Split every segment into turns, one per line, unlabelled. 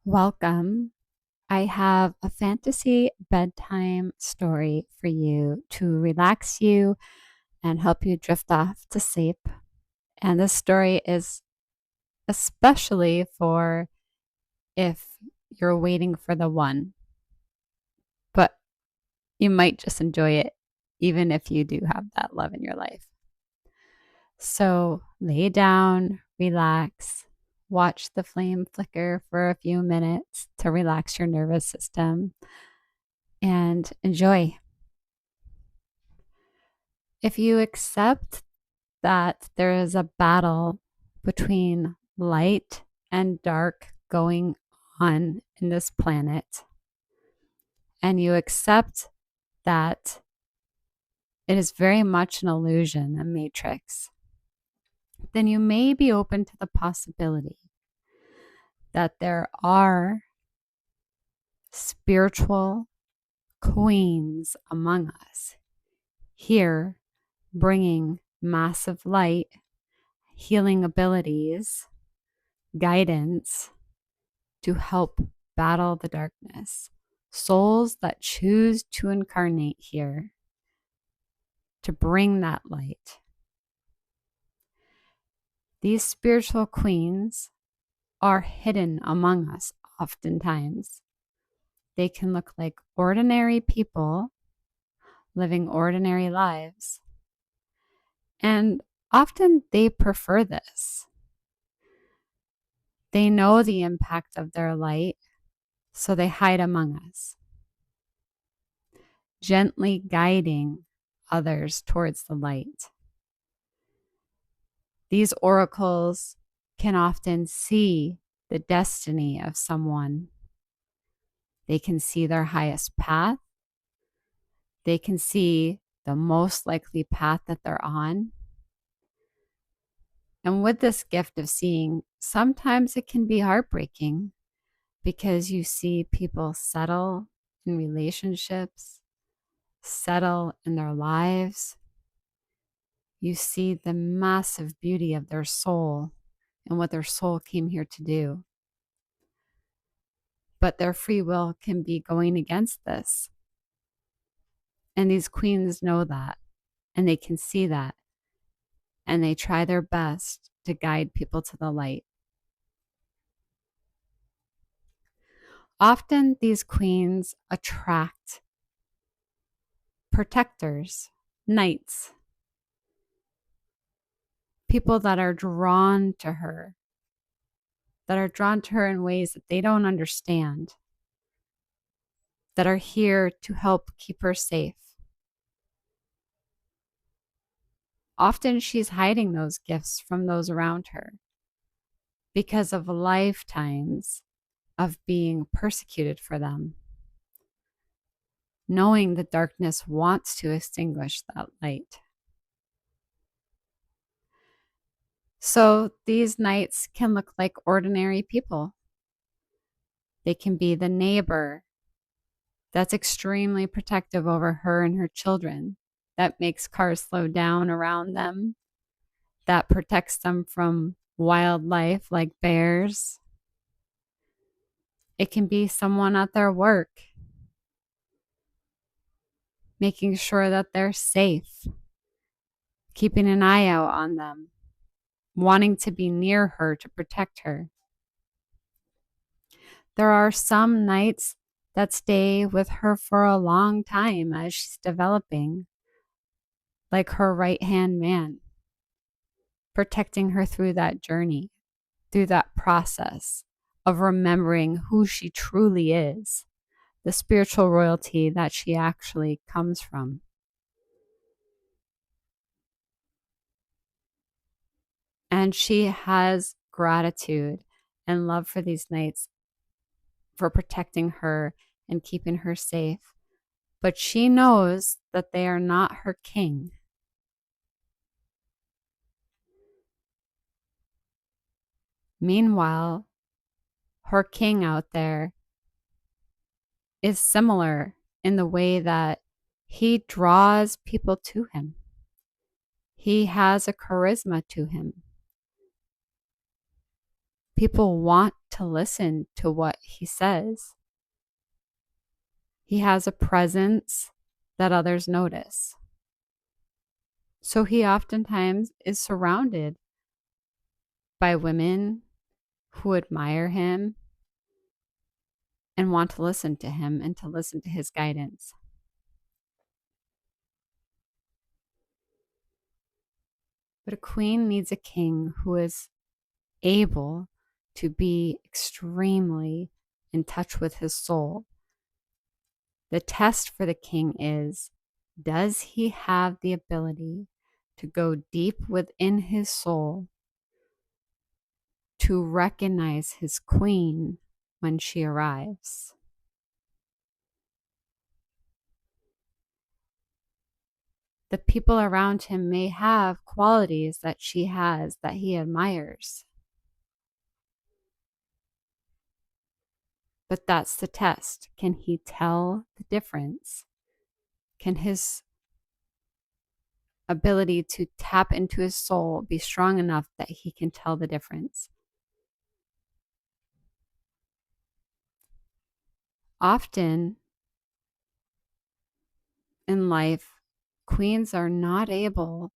Welcome. I have a fantasy bedtime story for you to relax you and help you drift off to sleep. And this story is especially for if you're waiting for the one, but you might just enjoy it even if you do have that love in your life. So lay down, relax, watch the flame flicker for a few minutes to relax your nervous system and enjoy. If you accept that there is a battle between light and dark going on in this planet, and you accept that it is very much an illusion, a matrix, then you may be open to the possibility that there are spiritual queens among us here bringing massive light, healing abilities, guidance to help battle the darkness. Souls that choose to incarnate here to bring that light. These spiritual queens are hidden among us oftentimes. They can look like ordinary people living ordinary lives. And often they prefer this. They know the impact of their light, so they hide among us, gently guiding others towards the light. These oracles can often see the destiny of someone. They can see their highest path. They can see the most likely path that they're on. And with this gift of seeing, sometimes it can be heartbreaking because you see people settle in relationships, settle in their lives. You see the massive beauty of their soul and what their soul came here to do. But their free will can be going against this. And these queens know that, and they can see that, and they try their best to guide people to the light. Often these queens attract protectors, knights, people that are drawn to her, in ways that they don't understand, that are here to help keep her safe. Often she's hiding those gifts from those around her because of lifetimes of being persecuted for them, knowing the darkness wants to extinguish that light. So these knights can look like ordinary people. They can be the neighbor that's extremely protective over her and her children, that makes cars slow down around them, that protects them from wildlife like bears. It can be someone at their work, making sure that they're safe, keeping an eye out on them, wanting to be near her to protect her. There are some knights that stay with her for a long time as she's developing, like her right-hand man, protecting her through that journey, through that process of remembering who she truly is, the spiritual royalty that she actually comes from. And she has gratitude and love for these knights for protecting her and keeping her safe. But she knows that they are not her king. Meanwhile, her king out there is similar in the way that he draws people to him. He has a charisma to him. People want to listen to what he says. He has a presence that others notice. So he oftentimes is surrounded by women who admire him and want to listen to him and to listen to his guidance. But a queen needs a king who is able to be extremely in touch with his soul. The test for the king is, does he have the ability to go deep within his soul to recognize his queen when she arrives? The people around him may have qualities that she has that he admires. But that's the test. Can he tell the difference? Can his ability to tap into his soul be strong enough that he can tell the difference? Often in life, queens are not able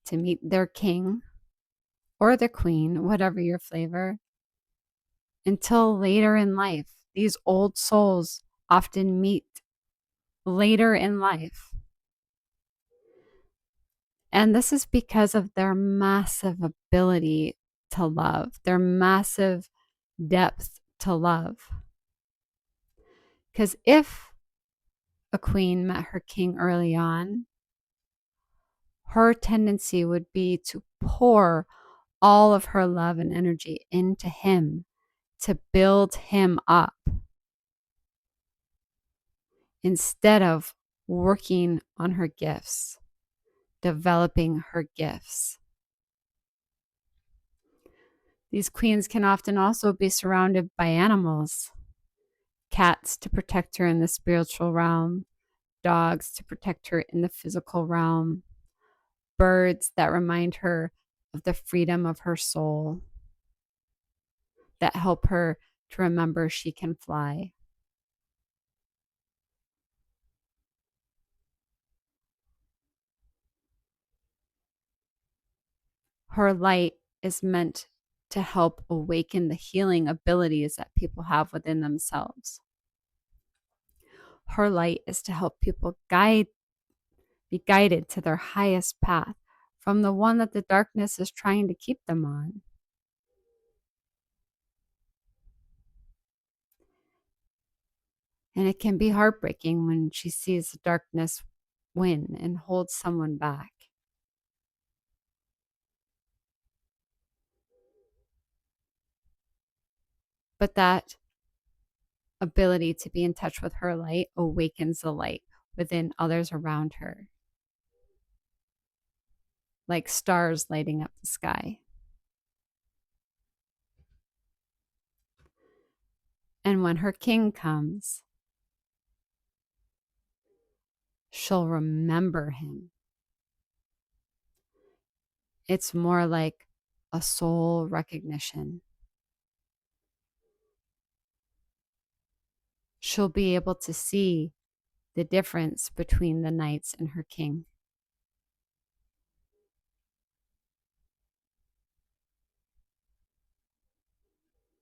to meet their king or the queen, whatever your flavor, until later in life. These old souls often meet later in life. And this is because of their massive ability to love, their massive depth to love. Because if a queen met her king early on, her tendency would be to pour all of her love and energy into him to build him up instead of working on her gifts, developing her gifts. These queens can often also be surrounded by animals, cats to protect her in the spiritual realm, dogs to protect her in the physical realm, birds that remind her of the freedom of her soul, that help her to remember she can fly. Her light is meant to help awaken the healing abilities that people have within themselves. Her light is to help people be guided to their highest path from the one that the darkness is trying to keep them on. And it can be heartbreaking when she sees the darkness win and hold someone back. But that ability to be in touch with her light awakens the light within others around her, like stars lighting up the sky. And when her king comes, she'll remember him. It's more like a soul recognition. She'll be able to see the difference between the knights and her king.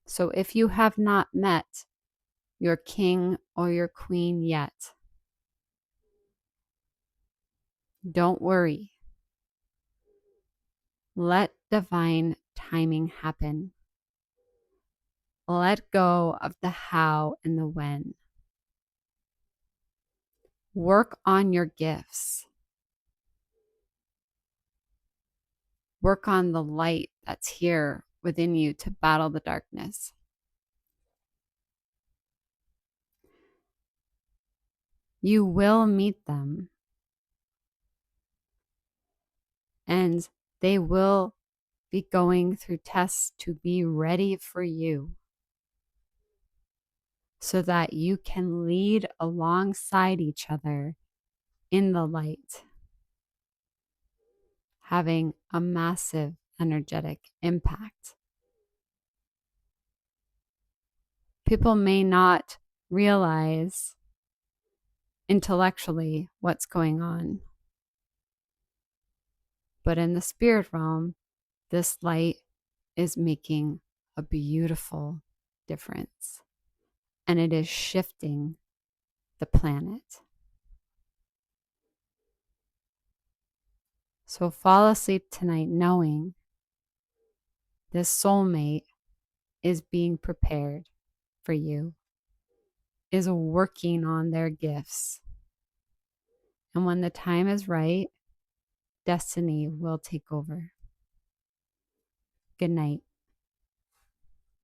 So if you have not met your king or your queen yet, don't worry. Let divine timing happen. Let go of the how and the when. Work on your gifts. Work on the light that's here within you to battle the darkness. You will meet them, and they will be going through tests to be ready for you so that you can lead alongside each other in the light, having a massive energetic impact. People may not realize intellectually what's going on, but in the spirit realm, this light is making a beautiful difference, and it is shifting the planet. So fall asleep tonight knowing this soulmate is being prepared for you, is working on their gifts. And when the time is right, destiny will take over. Good night.